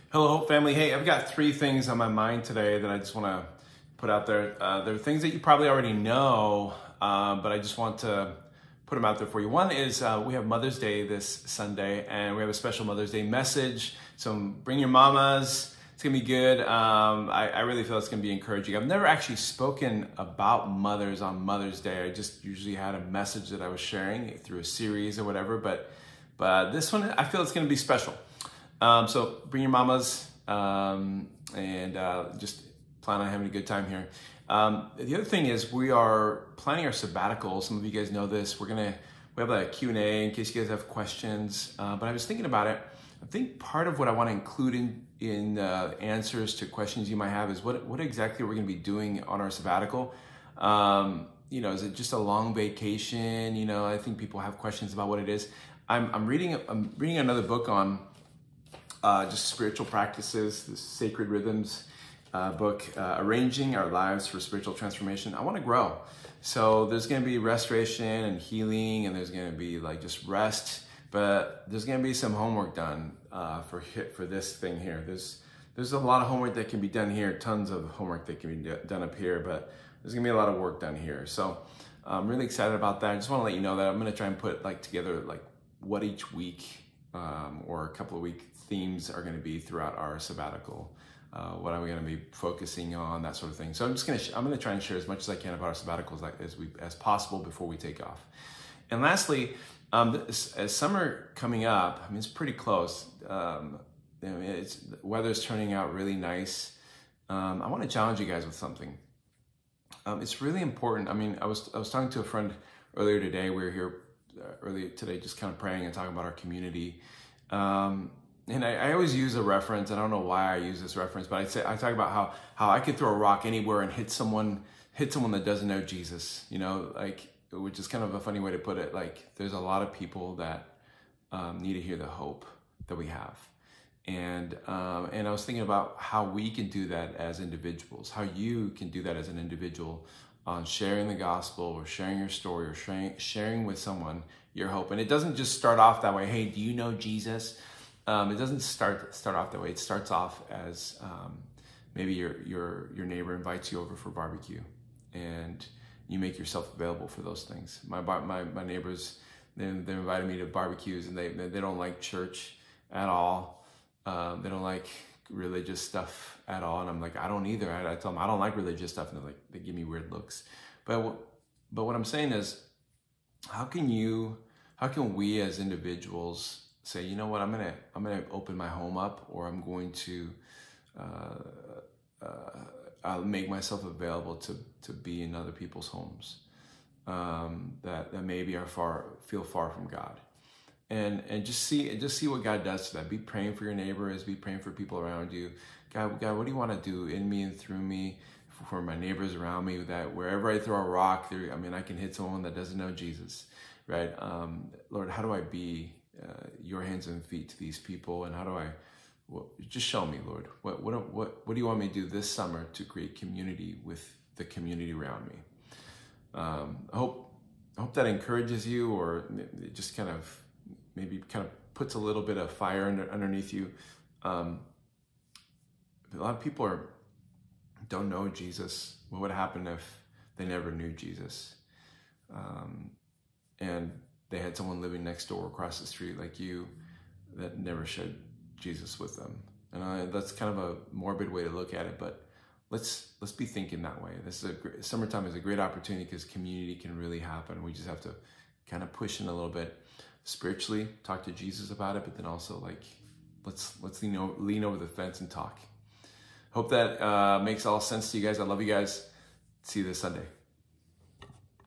Hello, Hope family. Hey, I've got 3 things on my mind today that I just want to put out there. They're things that you probably already know, but I just want to put them out there for you. One is we have Mother's Day this Sunday, and we have a special Mother's Day message. So bring your mamas. It's going to be good. I really feel it's going to be encouraging. I've never actually spoken about mothers on Mother's Day. I just usually had a message that I was sharing through a series or whatever, but this one, I feel it's going to be special. So bring your mamas and just plan on having a good time here. The other thing is we are planning our sabbatical. Some of you guys know this. We have a Q&A in case you guys have questions. But I was thinking about it. I think part of what I want to include in answers to questions you might have is what exactly we're going to be doing on our sabbatical. Is it just a long vacation? I think people have questions about what it is. I'm reading another book on just spiritual practices, the Sacred Rhythms book, Arranging Our Lives for Spiritual Transformation. I want to grow. So there's going to be restoration and healing, and there's going to be like just rest, but there's going to be some homework done for this thing here. There's a lot of homework that can be done here, tons of homework that can be done up here, but there's going to be a lot of work done here. So I'm really excited about that. I just want to let you know that I'm going to try and put together what each week or a couple of week themes are going to be throughout our sabbatical. What are we going to be focusing on, that sort of thing. So I'm going to try and share as much as I can about our sabbaticals as possible before we take off. And lastly, as summer coming up, I mean, it's pretty close. The weather's turning out really nice. I want to challenge you guys with something. It's really important. I mean, I was talking to a friend earlier today. We were here earlier today, just kind of praying and talking about our community. And I always use a reference. I don't know why I use this reference, but I talk about how I could throw a rock anywhere and hit someone that doesn't know Jesus. Which is kind of a funny way to put it. There's a lot of people that need to hear the hope that we have, and I was thinking about how we can do that as individuals. How you can do that as an individual on sharing the gospel or sharing your story or sharing with someone your hope. And it doesn't just start off that way. Hey, do you know Jesus? It doesn't start off that way. It starts off as maybe your neighbor invites you over for barbecue, and you make yourself available for those things. My neighbors, they invited me to barbecues, and they don't like church at all. They don't like religious stuff at all, and I'm like, I don't either. I tell them I don't like religious stuff, and they give me weird looks. But what I'm saying is, how can we as individuals say, you know what, I'm gonna open my home up, or I'm going to I'll make myself available to be in other people's homes that maybe feel far from God, and just see what God does to that. Be praying for your neighbors, be praying for people around you. God, what do you want to do in me and through me for my neighbors around me? That wherever I throw a rock, I can hit someone that doesn't know Jesus, right? Lord, how do I be your hands and feet to these people, and how do I? Just show me, Lord. What do you want me to do this summer to create community with the community around me? I hope that encourages you, or it just kind of puts a little bit of fire underneath you. A lot of people don't know Jesus. What would happen if they never knew Jesus? And they had someone living next door across the street like you that never shared Jesus with them. And that's kind of a morbid way to look at it, but let's be thinking that way. Summertime is a great opportunity because community can really happen. We just have to kind of push in a little bit spiritually, talk to Jesus about it, but then also let's lean over the fence and talk. Hope that makes all sense to you guys. I love you guys. See you this Sunday.